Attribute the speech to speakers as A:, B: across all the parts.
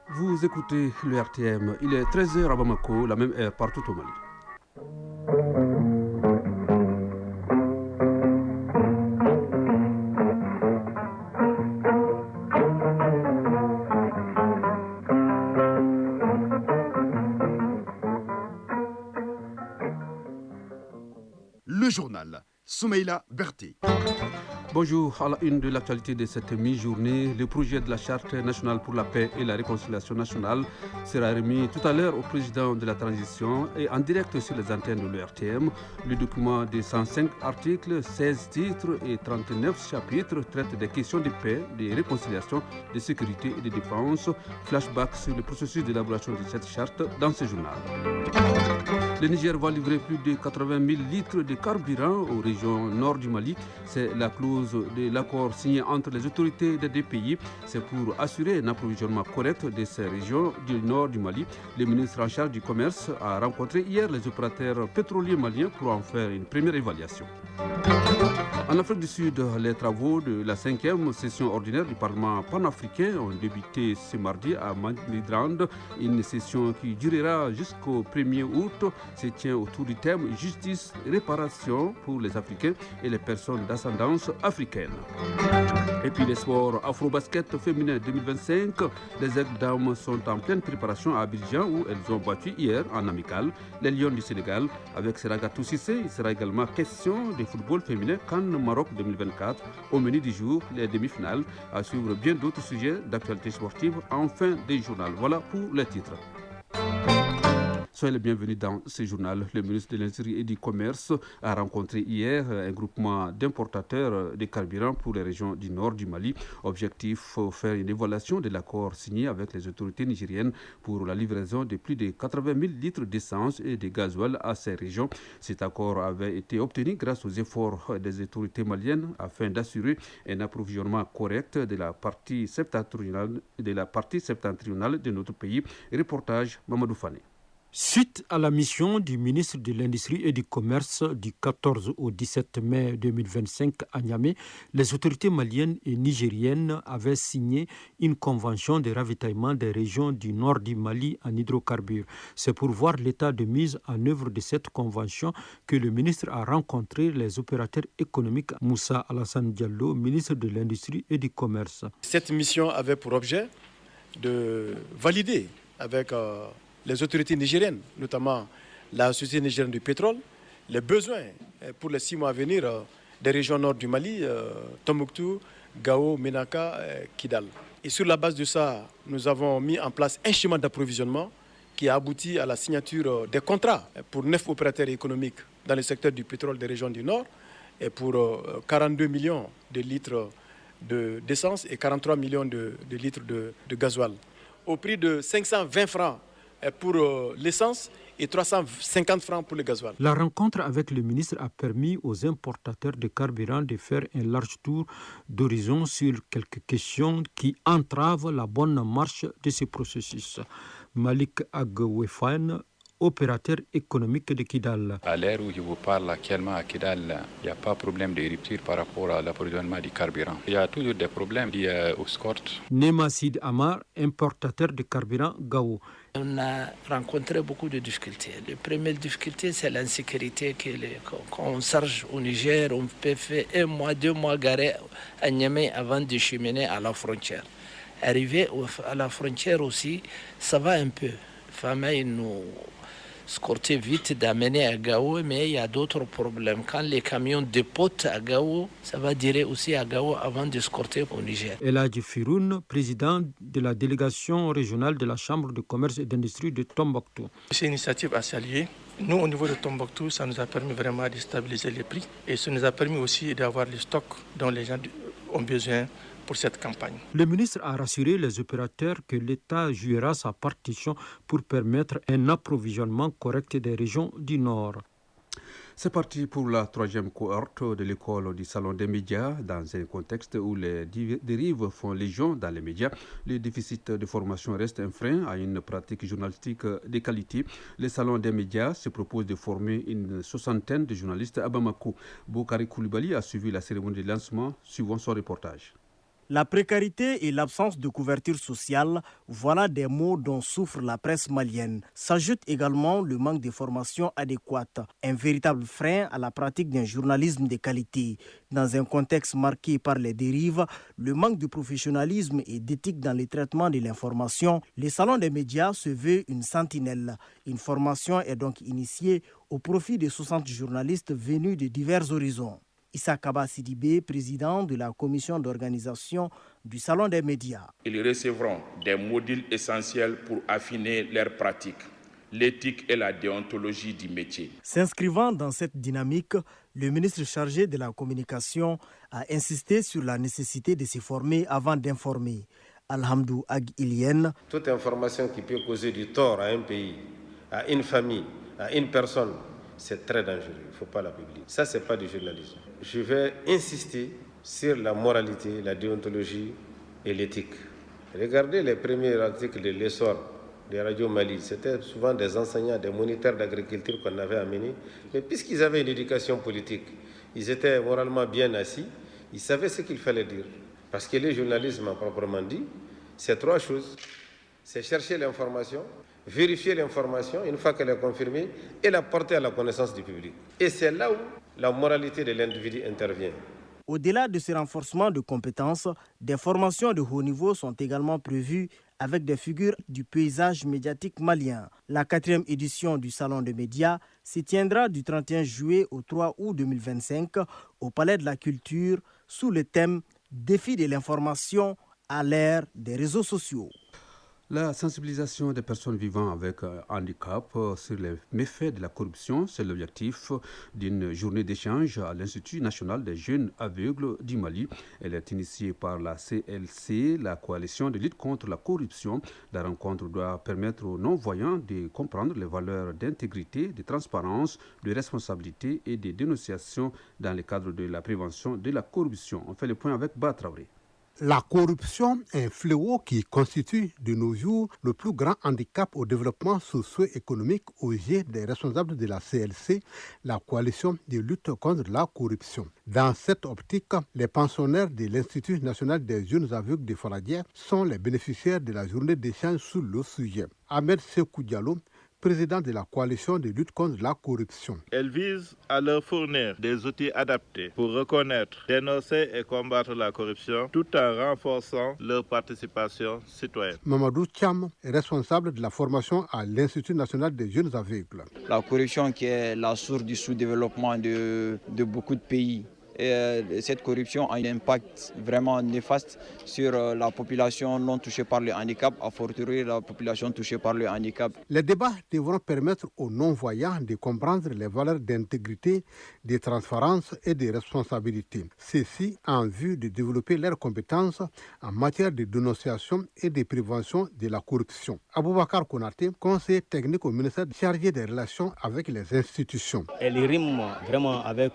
A: Vous écoutez le RTM, il est 13h à Bamako, la même heure partout au Mali.
B: Le journal, Soumeila Berté.
A: Bonjour, à la une de l'actualité de cette mi-journée, le projet de la Charte nationale pour la paix et la réconciliation nationale sera remis tout à l'heure au président de la transition et en direct sur les antennes de l'ERTM. Le document de 105 articles, 16 titres et 39 chapitres traite des questions de paix, de réconciliation, de sécurité et de défense. Flashback sur le processus d'élaboration de cette charte dans ce journal. Le Niger va livrer plus de 80 000 litres de carburant aux régions nord du Mali. C'est la clause de l'accord signé entre les autorités des deux pays. C'est pour assurer un approvisionnement correct de ces régions du nord du Mali. Le ministre en charge du commerce a rencontré hier les opérateurs pétroliers maliens pour en faire une première évaluation. En Afrique du Sud, les travaux de la 5e session ordinaire du Parlement panafricain ont débuté ce mardi à Manidrand. Une session qui durera jusqu'au 1er août se tient autour du thème justice et réparation pour les Africains et les personnes d'ascendance africaine. Et puis les sports Afro-Basket féminin 2025, les aides-dames sont en pleine préparation à Abidjan où elles ont battu hier en amical les Lions du Sénégal. Avec Seragatou Cissé, il sera également question de football féminin CAN Maroc 2024. Au menu du jour, les demi-finales, à suivre bien d'autres sujets d'actualité sportive en fin de journal. Voilà pour les titres. Soyez les bienvenus dans ce journal. Le ministre de l'Industrie et du Commerce a rencontré hier un groupement d'importateurs de carburant pour les régions du nord du Mali. Objectif, faire une évaluation de l'accord signé avec les autorités nigériennes pour la livraison de plus de 80 000 litres d'essence et de gasoil à ces régions. Cet accord avait été obtenu grâce aux efforts des autorités maliennes afin d'assurer un approvisionnement correct de la partie septentrionale de notre pays. Reportage Mamadou Fane.
C: Suite à la mission du ministre de l'Industrie et du Commerce du 14 au 17 mai 2025 à Niamey, les autorités maliennes et nigériennes avaient signé une convention de ravitaillement des régions du nord du Mali en hydrocarbures. C'est pour voir l'état de mise en œuvre de cette convention que le ministre a rencontré les opérateurs économiques Moussa Alassane Diallo, ministre de l'Industrie et du Commerce.
D: Cette mission avait pour objet de valider avec les autorités nigériennes, notamment la Société nigérienne du pétrole, les besoins pour les 6 mois à venir des régions nord du Mali, Tombouctou, Gao, Ménaka, Kidal. Et sur la base de ça, nous avons mis en place un schéma d'approvisionnement qui a abouti à la signature des contrats pour 9 opérateurs économiques dans le secteur du pétrole des régions du Nord et pour 42 millions de litres d'essence et 43 millions de litres de gasoil. Au prix de 520 francs pour l'essence et 350 francs pour le gasoil.
C: La rencontre avec le ministre a permis aux importateurs de carburant de faire un large tour d'horizon sur quelques questions qui entravent la bonne marche de ce processus. Malik Agwefan, opérateur économique de Kidal.
E: À l'ère où je vous parle actuellement à Kidal, il n'y a pas de problème de rupture par rapport à l'approvisionnement du carburant. Il y a toujours des problèmes liés aux escortes.
C: Nema Sid Amar, importateur de carburant Gao.
F: On a rencontré beaucoup de difficultés. La première difficulté, c'est l'insécurité qu'on charge au Niger. On peut faire 1 mois, 2 mois garé à Niamey avant de cheminer à la frontière. Arriver à la frontière aussi, ça va un peu. Famille nous escorter vite d'amener à Gao, mais il y a d'autres problèmes. Quand les camions dépotent à Gao, ça va durer aussi à Gao avant d'escorter au Niger.
C: Eladji Firoun, président de la délégation régionale de la Chambre de commerce et d'industrie de Tombouctou.
G: C'est une initiative à saluer. Nous, au niveau de Tombouctou, ça nous a permis vraiment de stabiliser les prix et ça nous a permis aussi d'avoir les stocks dont les gens ont besoin pour cette campagne.
C: Le ministre a rassuré les opérateurs que l'État jouera sa partition pour permettre un approvisionnement correct des régions du Nord.
A: C'est parti pour la 3e cohorte de l'école du Salon des médias. Dans un contexte où les dérives font légion dans les médias, le déficit de formation reste un frein à une pratique journalistique de qualité. Le Salon des médias se propose de former une 60aine de journalistes à Bamako. Boukari Koulibaly a suivi la cérémonie de lancement, suivant son reportage.
H: La précarité et l'absence de couverture sociale, voilà des mots dont souffre la presse malienne. S'ajoute également le manque de formation adéquate, un véritable frein à la pratique d'un journalisme de qualité. Dans un contexte marqué par les dérives, le manque de professionnalisme et d'éthique dans le traitement de l'information, le Salon des médias se veut une sentinelle. Une formation est donc initiée au profit de 60 journalistes venus de divers horizons. Issa Kaba Sidibé, président de la commission d'organisation du Salon des médias.
I: Ils recevront des modules essentiels pour affiner leurs pratiques, l'éthique et la déontologie du métier.
H: S'inscrivant dans cette dynamique, le ministre chargé de la communication a insisté sur la nécessité de se former avant d'informer. Alhamdou Ag Ilienne.
J: Toute information qui peut causer du tort à un pays, à une famille, à une personne, c'est très dangereux, il ne faut pas la publier. Ça, ce n'est pas du journalisme. Je vais insister sur la moralité, la déontologie et l'éthique. Regardez les premiers articles de l'essor des radios Mali. C'était souvent des enseignants, des moniteurs d'agriculture qu'on avait amenés. Mais puisqu'ils avaient une éducation politique, ils étaient moralement bien assis, ils savaient ce qu'il fallait dire. Parce que le journalisme, proprement dit, c'est trois choses. C'est chercher l'information, vérifier l'information une fois qu'elle est confirmée et la porter à la connaissance du public. Et c'est là où la moralité de l'individu intervient.
H: Au-delà de ce renforcement de compétences, des formations de haut niveau sont également prévues avec des figures du paysage médiatique malien. La 4e édition du Salon des médias se tiendra du 31 juillet au 3 août 2025 au Palais de la Culture sous le thème « Défi de l'information à l'ère des réseaux sociaux ».
A: La sensibilisation des personnes vivant avec handicap sur les méfaits de la corruption, c'est l'objectif d'une journée d'échange à l'Institut national des jeunes aveugles du Mali. Elle est initiée par la CLC, la coalition de lutte contre la corruption. La rencontre doit permettre aux non-voyants de comprendre les valeurs d'intégrité, de transparence, de responsabilité et de dénonciation dans le cadre de la prévention de la corruption. On fait le point avec Ba Traoré.
K: La corruption est un fléau qui constitue de nos jours le plus grand handicap au développement socio-économique aux yeux des responsables de la CLC, la coalition de lutte contre la corruption. Dans cette optique, les pensionnaires de l'Institut national des jeunes aveugles de Faladière sont les bénéficiaires de la journée d'échange sur le sujet. Ahmed Sekou Diallo, président de la coalition de lutte contre la corruption.
L: Elle vise à leur fournir des outils adaptés pour reconnaître, dénoncer et combattre la corruption tout en renforçant leur participation citoyenne.
K: Mamadou Thiam est responsable de la formation à l'Institut national des jeunes aveugles.
M: La corruption qui est la source du sous-développement de beaucoup de pays. Et cette corruption a un impact vraiment néfaste sur la population non touchée par le handicap, à fortiori la population touchée par le handicap.
K: Les débats devront permettre aux non-voyants de comprendre les valeurs d'intégrité, de transparence et de responsabilité. Ceci en vue de développer leurs compétences en matière de dénonciation et de prévention de la corruption. Aboubakar Konaté, conseiller technique au ministère chargé des relations avec les institutions.
N: Elle rime vraiment avec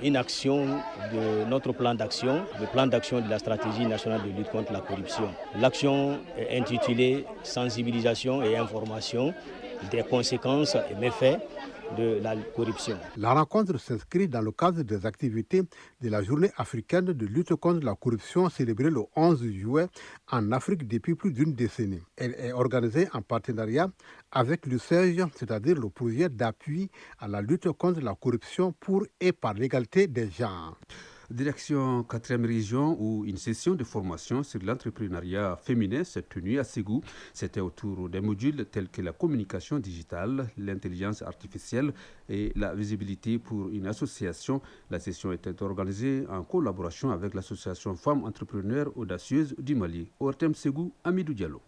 N: une action de notre plan d'action, le plan d'action de la stratégie nationale de lutte contre la corruption. L'action est intitulée « Sensibilisation et information des conséquences et méfaits de la corruption ».
K: La rencontre s'inscrit dans le cadre des activités de la Journée africaine de lutte contre la corruption célébrée le 11 juillet en Afrique depuis plus d'une décennie. Elle est organisée en partenariat avec le CEJ, c'est-à-dire le projet d'appui à la lutte contre la corruption pour et par l'égalité des genres.
A: Direction 4e région où une session de formation sur l'entrepreneuriat féminin s'est tenue à Ségou. C'était autour des modules tels que la communication digitale, l'intelligence artificielle et la visibilité pour une association. La session était organisée en collaboration avec l'association Femmes Entrepreneurs Audacieuses du Mali. Ortem Ségou, Amidou Diallo.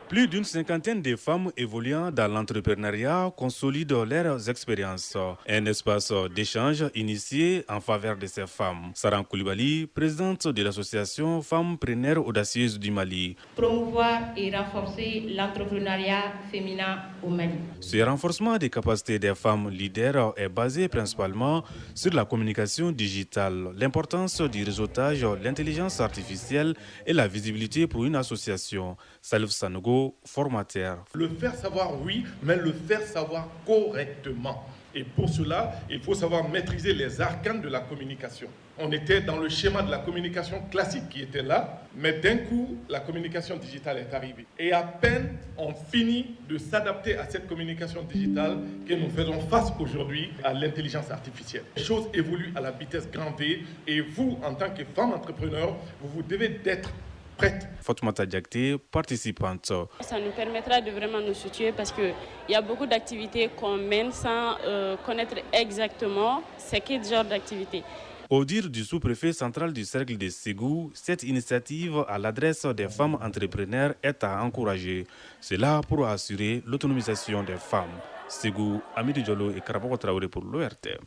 O: Plus d'une cinquantaine de femmes évoluant dans l'entrepreneuriat consolident leurs expériences. Un espace d'échange initié en faveur de ces femmes. Saran Koulibaly, présidente de l'association Femmes Preneurs Audacieuses du Mali.
P: Promouvoir et renforcer l'entrepreneuriat féminin au Mali.
O: Ce renforcement des capacités des femmes leaders est basé principalement sur la communication digitale, l'importance du réseautage, l'intelligence artificielle et la visibilité pour une association. Salif Sanogo, formateur.
Q: Le faire savoir, oui, mais le faire savoir correctement. Et pour cela, il faut savoir maîtriser les arcanes de la communication. On était dans le schéma de la communication classique qui était là, mais d'un coup, la communication digitale est arrivée. Et à peine on finit de s'adapter à cette communication digitale que nous faisons face aujourd'hui à l'intelligence artificielle. Les choses évoluent à la vitesse grand V et vous, en tant que femme entrepreneur, vous devez d'être prête.
O: Fatoumata Diakté, participante.
R: Ça nous permettra de vraiment nous situer parce qu'il y a beaucoup d'activités qu'on mène sans connaître exactement c'est quel genre d'activité.
O: Au dire du sous-préfet central du cercle de Ségou, cette initiative à l'adresse des femmes entrepreneurs est à encourager. Cela pour assurer l'autonomisation des femmes. Ségou, Amidou Diallo et Karaboko Traoré pour l'ORTM.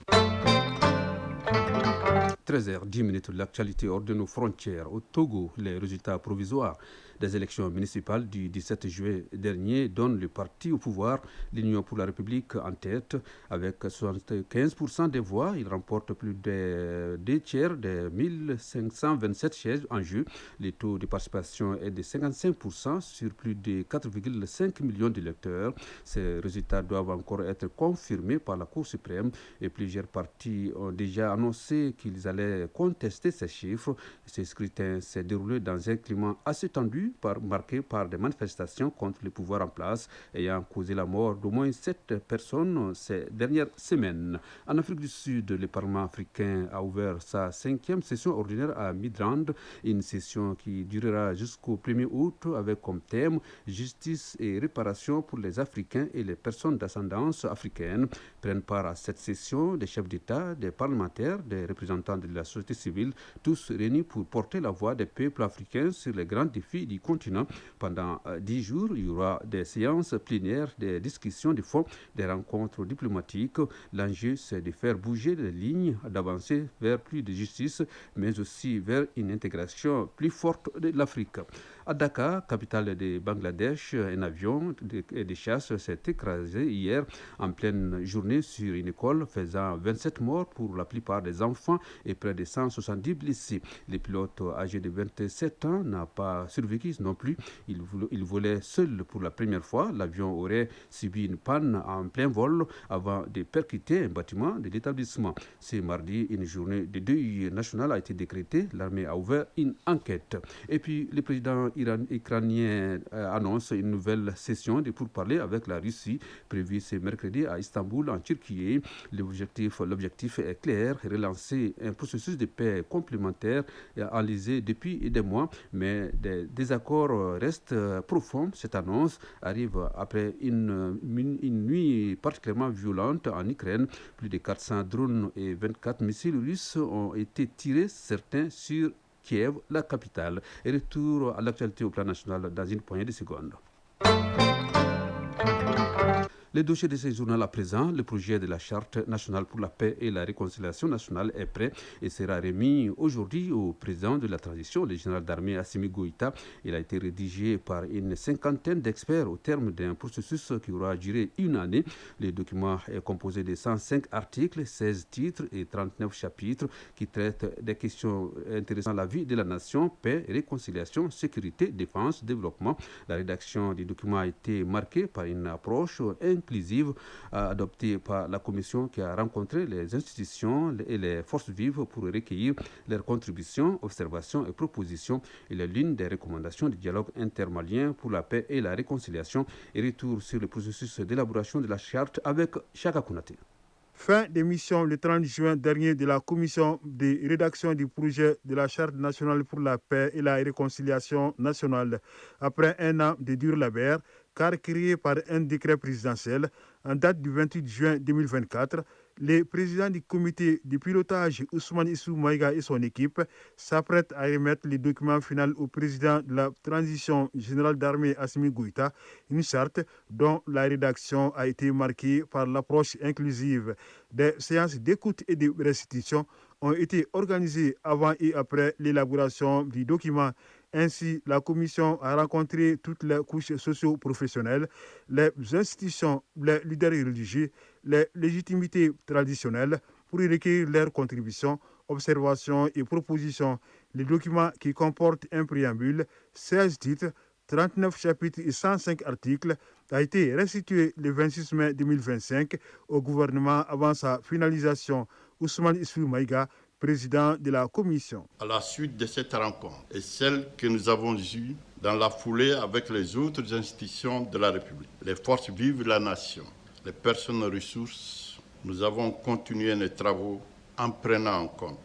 A: 13h10, l'actualité hors de nos frontières. Au Togo, les résultats provisoires des élections municipales du 17 juillet dernier donnent le parti au pouvoir, l'Union pour la République, en tête. Avec 75% des voix, il remporte plus de 2 tiers des 1527 sièges en jeu. Le taux de participation est de 55% sur plus de 4,5 millions d'électeurs. Ces résultats doivent encore être confirmés par la Cour suprême et plusieurs partis ont déjà annoncé qu'ils allaient contester ces chiffres. Ce scrutin s'est déroulé dans un climat assez tendu, marqué par des manifestations contre le pouvoir en place, ayant causé la mort d'au moins 7 personnes ces dernières semaines. En Afrique du Sud, le Parlement africain a ouvert sa 5e session ordinaire à Midrand, une session qui durera jusqu'au 1er août avec comme thème justice et réparation pour les Africains et les personnes d'ascendance africaine. Prennent part à cette session des chefs d'État, des parlementaires, des représentants de la société civile, tous réunis pour porter la voix des peuples africains sur les grands défis du continent. Pendant 10 jours, il y aura des séances plénières, des discussions de fond, des rencontres diplomatiques. L'enjeu, c'est de faire bouger les lignes, d'avancer vers plus de justice, mais aussi vers une intégration plus forte de l'Afrique. À Dakar, capitale de Bangladesh, un avion de chasse s'est écrasé hier en pleine journée sur une école, faisant 27 morts pour la plupart des enfants et près de 170 blessés. Le pilote âgé de 27 ans n'a pas survécu non plus. Il volait seul pour la première fois. L'avion aurait subi une panne en plein vol avant de percuter un bâtiment de l'établissement. Ce mardi, une journée de deuil national a été décrétée. L'armée a ouvert une enquête. Et puis, le président iranien annonce une nouvelle session de pourparlers avec la Russie prévue ce mercredi à Istanbul, en Turquie. L'objectif est clair, relancer un processus de paix complémentaire enlisé depuis des mois, mais des désaccords restent profonds. Cette annonce arrive après une nuit particulièrement violente en Ukraine. Plus de 400 drones et 24 missiles russes ont été tirés, certains sur Kiev, la capitale. Et retour à l'actualité au plan national dans une poignée de secondes. Le dossier de ce journal à présent, le projet de la Charte nationale pour la paix et la réconciliation nationale est prêt et sera remis aujourd'hui au président de la transition, le général d'armée Assimi Goïta. Il a été rédigé par une 50aine d'experts au terme d'un processus qui aura duré une année. Le document est composé de 105 articles, 16 titres et 39 chapitres qui traitent des questions intéressant la vie de la nation, paix, réconciliation, sécurité, défense, développement. La rédaction du document a été marquée par une approche inclusive adoptée par la commission qui a rencontré les institutions et les forces vives pour recueillir leurs contributions, observations et propositions. Il est l'une des recommandations du dialogue intermalien pour la paix et la réconciliation et retour sur le processus d'élaboration de la charte avec Chaka Kounaté.
S: Fin des missions le 30 juin dernier de la commission de rédaction du projet de la Charte nationale pour la paix et la réconciliation nationale. Après un an de dur labeur, car créé par un décret présidentiel en date du 28 juin 2024, le président du comité de pilotage Ousmane Issou Maïga et son équipe s'apprêtent à remettre le document final au président de la transition générale d'armée Assimi Goïta, une charte dont la rédaction a été marquée par l'approche inclusive. Des séances d'écoute et de restitution ont été organisées avant et après l'élaboration du document. Ainsi, la commission a rencontré toutes les couches socio-professionnelles, les institutions, les leaders religieux, les légitimités traditionnelles pour y recueillir leurs contributions, observations et propositions. Le document qui comporte un préambule, 16 titres, 39 chapitres et 105 articles, a été restitué le 26 mai 2025 au gouvernement avant sa finalisation. Ousmane Issou Maïga, président de la commission.
T: À la suite de cette rencontre et celle que nous avons eue dans la foulée avec les autres institutions de la République, les forces vives de la nation, les personnes ressources, nous avons continué nos travaux en prenant en compte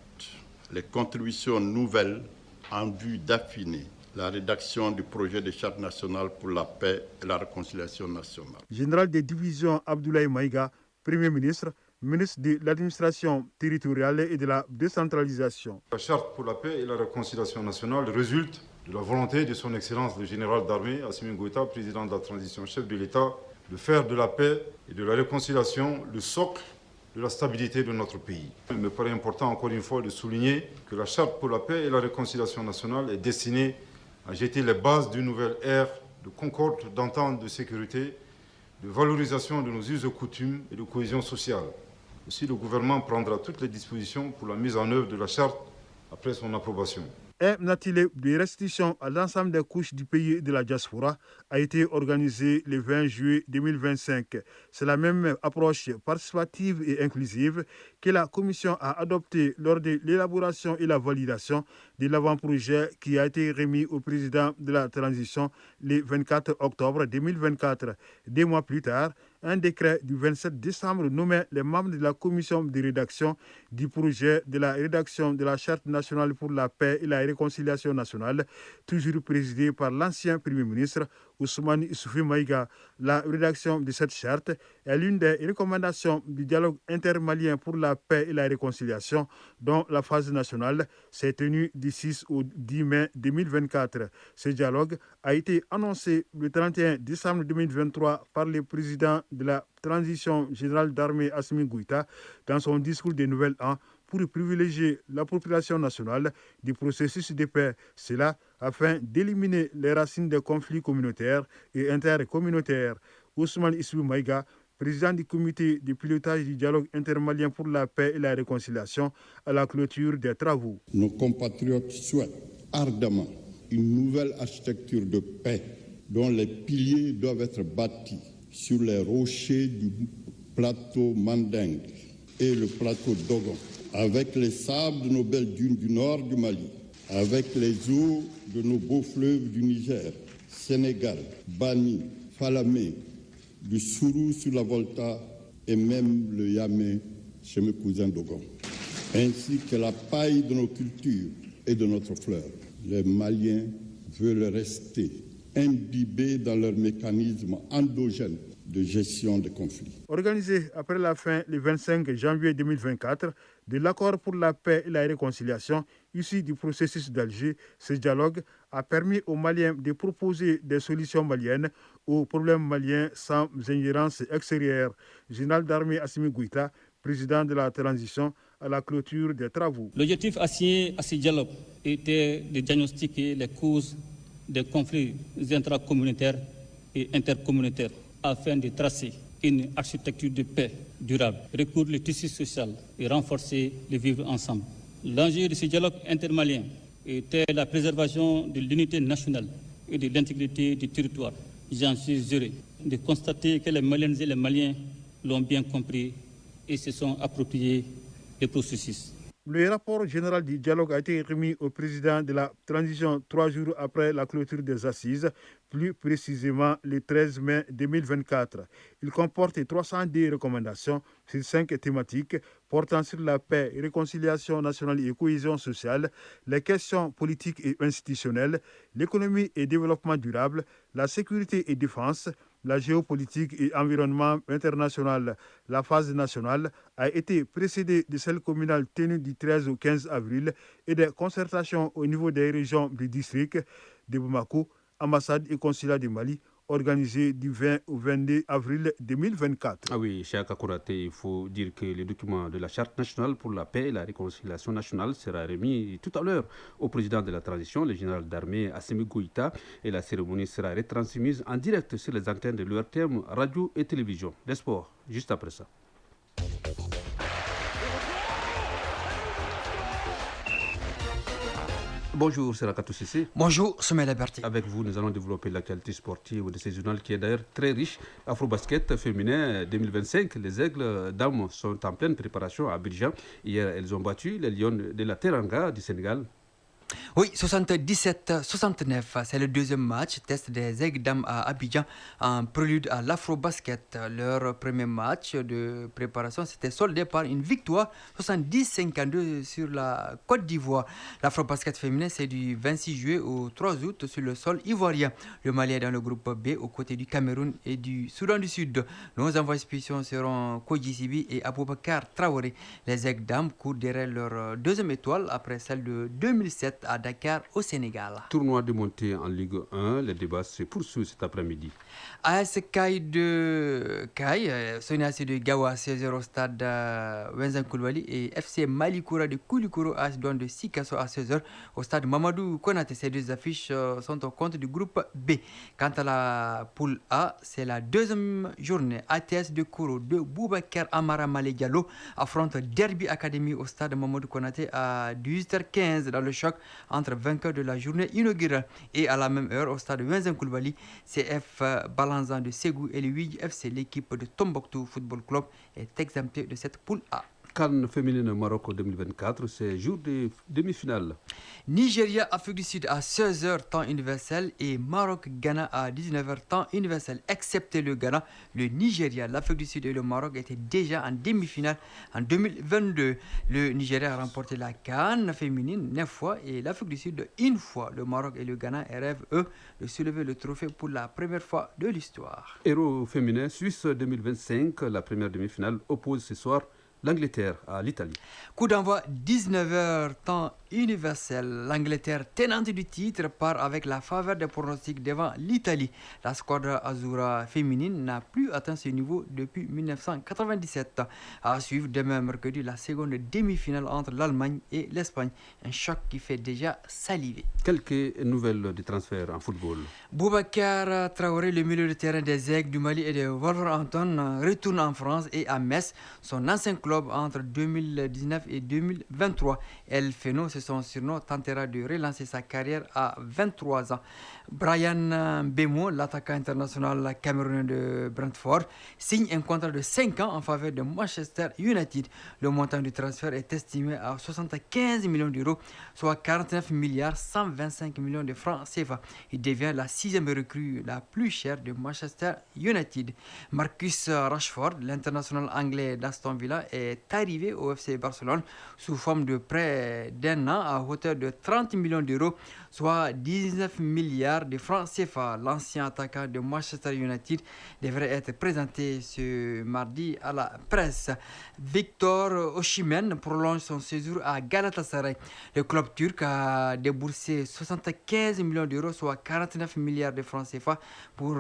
T: les contributions nouvelles en vue d'affiner la rédaction du projet de charte nationale pour la paix et la réconciliation nationale.
S: Général des divisions Abdoulaye Maïga, Premier ministre, ministre de l'administration territoriale et de la décentralisation.
U: La charte pour la paix et la réconciliation nationale résulte de la volonté de son Excellence le général d'armée Assimi Goïta, président de la transition, chef de l'État, de faire de la paix et de la réconciliation le socle de la stabilité de notre pays. Il me paraît important encore une fois de souligner que la charte pour la paix et la réconciliation nationale est destinée à jeter les bases d'une nouvelle ère de concorde, d'entente, de sécurité, de valorisation de nos us et coutumes et de cohésion sociale. Aussi, le gouvernement prendra toutes les dispositions pour la mise en œuvre de la charte après son approbation.
S: Un atelier de restitution à l'ensemble des couches du pays et de la diaspora a été organisé le 20 juillet 2025. C'est la même approche participative et inclusive que la Commission a adoptée lors de l'élaboration et la validation de l'avant-projet qui a été remis au président de la transition le 24 octobre 2024. 2 mois plus tard, un décret du 27 décembre nommait les membres de la commission de rédaction du projet de la rédaction de la Charte nationale pour la paix et la réconciliation nationale, toujours présidée par l'ancien Premier ministre Ousmane Issou Maïga. La rédaction de cette charte est l'une des recommandations du dialogue intermalien pour la paix et la réconciliation, dont la phase nationale s'est tenue du 6 au 10 mai 2024. Ce dialogue a été annoncé le 31 décembre 2023 par le président de la transition générale d'armée Assimi Goïta dans son discours de Nouvel An pour privilégier la population nationale du processus de paix. Cela afin d'éliminer les racines des conflits communautaires et intercommunautaires. Ousmane Issou Maïga, président du comité de pilotage du dialogue intermalien pour la paix et la réconciliation, à la clôture des travaux.
V: Nos compatriotes souhaitent ardemment une nouvelle architecture de paix dont les piliers doivent être bâtis sur les rochers du plateau Mandingue et le plateau Dogon, avec les sables de nos belles dunes du nord du Mali, avec les eaux de nos beaux fleuves du Niger, Sénégal, Bani, Falamé, du Sourou sur la Volta et même le Yamé chez mes cousins Dogon, ainsi que la paille de nos cultures et de notre fleur. Les Maliens veulent rester imbibés dans leur mécanisme endogène de gestion des conflits.
S: Organisé après la fin le 25 janvier 2024 de l'accord pour la paix et la réconciliation issu du processus d'Alger, ce dialogue a permis aux Maliens de proposer des solutions maliennes aux problèmes maliens sans ingérence extérieure. Général d'armée Assimi Goïta, président de la transition, à la clôture des travaux.
W: L'objectif assigné à ce dialogue était de diagnostiquer les causes des conflits intracommunautaires et intercommunautaires afin de tracer une architecture de paix durable, recoudre le tissu social et renforcer le vivre ensemble. L'enjeu de ce dialogue intermalien était la préservation de l'unité nationale et de l'intégrité du territoire. J'en suis heureux de constater que les Maliennes et les Maliens l'ont bien compris et se sont appropriés le processus.
S: Le rapport général du dialogue a été remis au président de la transition 3 jours après la clôture des assises, plus précisément le 13 mai 2024. Il comporte 310 recommandations sur 5 thématiques portant sur la paix, réconciliation nationale et cohésion sociale, les questions politiques et institutionnelles, l'économie et développement durable, la sécurité et défense, la géopolitique et environnement international. La phase nationale a été précédée de celle communale tenue du 13 au 15 avril et des concertations au niveau des régions du district de Bamako, ambassade et consulat du Mali, organisé du 20 au 22 avril 2024.
A: Ah oui, Cheikh Akouraté, il faut dire que le document de la Charte nationale pour la paix et la réconciliation nationale sera remis tout à l'heure au président de la transition, le général d'armée Assimi Goïta, et la cérémonie sera retransmise en direct sur les antennes de l'URTM, radio et télévision. Les sports, juste après ça. Bonjour, c'est Rakatou Sissi.
B: Bonjour, Soumaïla Berti.
A: Avec vous, nous allons développer l'actualité sportive de ce journal qui est d'ailleurs très riche. Afro-basket féminin 2025, les Aigles dames sont en pleine préparation à Abidjan. Hier, elles ont battu les Lions de la Teranga du Sénégal.
B: Oui, 77-69, c'est le deuxième match test des Aigles dames à Abidjan en prélude à l'Afro-basket. Leur premier match de préparation s'était soldé par une victoire 70-52 sur la Côte d'Ivoire. L'Afro-basket féminin, c'est du 26 juillet au 3 août sur le sol ivoirien. Le Mali est dans le groupe B aux côtés du Cameroun et du Soudan du Sud. Nos envois spéciaux seront Koji Sibi et Aboubakar Traoré. Les Aigles dames courent derrière leur deuxième étoile après celle de 2007 à Dakar au Sénégal.
A: Tournoi de montée en Ligue 1, les débats se poursuivent cet après-midi.
B: AS Kai de Kai, Soniaci de Gawa 16h au stade Wenzan Koulibaly et FC Malikoura de Koulikoro AS Douane de Sikasso à 16h au stade Mamadou Konaté. Ces deux affiches sont au compte du groupe B. Quant à la poule A, c'est la deuxième journée. ATS de Kouro de Boubacar Amara Malé Diallo affronte Derby Academy au stade Mamadou Konaté à 18h15 dans le choc entre vainqueurs de la journée inaugurale. Et à la même heure au stade Wenzan Koulibaly, CF Balanzan de Ségou et le 8 FC, l'équipe de Tombouctou Football Club, est exemptée de cette poule A.
A: CAN féminine Maroc 2024, c'est jour de demi-finale.
B: Nigeria, Afrique du Sud à 16h temps universel et Maroc-Ghana à 19h temps universel. Excepté le Ghana, le Nigeria, l'Afrique du Sud et le Maroc étaient déjà en demi-finale en 2022. Le Nigeria a remporté la CAN féminine 9 fois et l'Afrique du Sud une fois. Le Maroc et le Ghana rêvent, eux, de soulever le trophée pour la première fois de l'histoire.
A: Héros féminin Suisse 2025, la première demi-finale oppose ce soir l'Angleterre à l'Italie.
B: Coup d'envoi 19h temps universel. L'Angleterre, tenante du titre, part avec la faveur des pronostics devant l'Italie. La squadra Azzurra féminine n'a plus atteint ce niveau depuis 1997. À suivre demain mercredi la seconde demi-finale entre l'Allemagne et l'Espagne. Un choc qui fait déjà saliver.
A: Quelques nouvelles de transfert en football.
B: Boubacar Traoré, le milieu de terrain des Aigles du Mali et de Wolverhampton, retourne en France et à Metz, son ancien club entre 2019 et 2023. El Feno, c'est son surnom, tentera de relancer sa carrière à 23 ans. Brian Mbemo, l'attaquant international camerounais de Brentford, signe un contrat de 5 ans en faveur de Manchester United. Le montant du transfert est estimé à 75 millions d'euros, soit 49 milliards 125 millions de francs CFA. Il devient la 6e recrue la plus chère de Manchester United. Marcus Rashford, l'international anglais d'Aston Villa, est arrivé au FC Barcelone sous forme de prêt d'1 an à hauteur de 30 millions d'euros, soit 19 milliards de francs CFA. L'ancien attaquant de Manchester United devrait être présenté ce mardi à la presse. Victor Osimhen prolonge son séjour à Galatasaray. Le club turc a déboursé 75 millions d'euros, soit 49 milliards de francs CFA, pour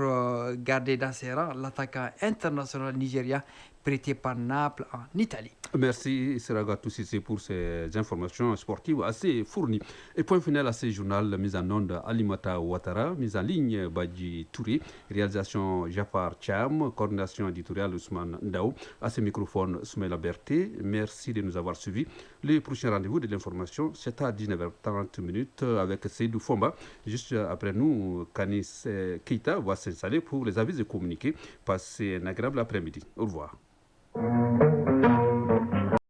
B: garder dans ses rangs l'attaquant international nigérien prêté par Naples en Italie.
A: Merci Seragatou Sissé pour ces informations sportives assez fournies. Et point final à ce journal, mise en onde Alimata Ouattara, mise en ligne Badji Touré, réalisation Jafar Cham, coordination éditoriale Ousmane Ndao, à ce microphone Soumaïla Berté. Merci de nous avoir suivis. Le prochain rendez-vous de l'information, c'est à 19h30 avec Seydou Fomba. Juste après nous, Kanis Keita va s'installer pour les avis et communiquer. Passez un agréable après-midi. Au revoir.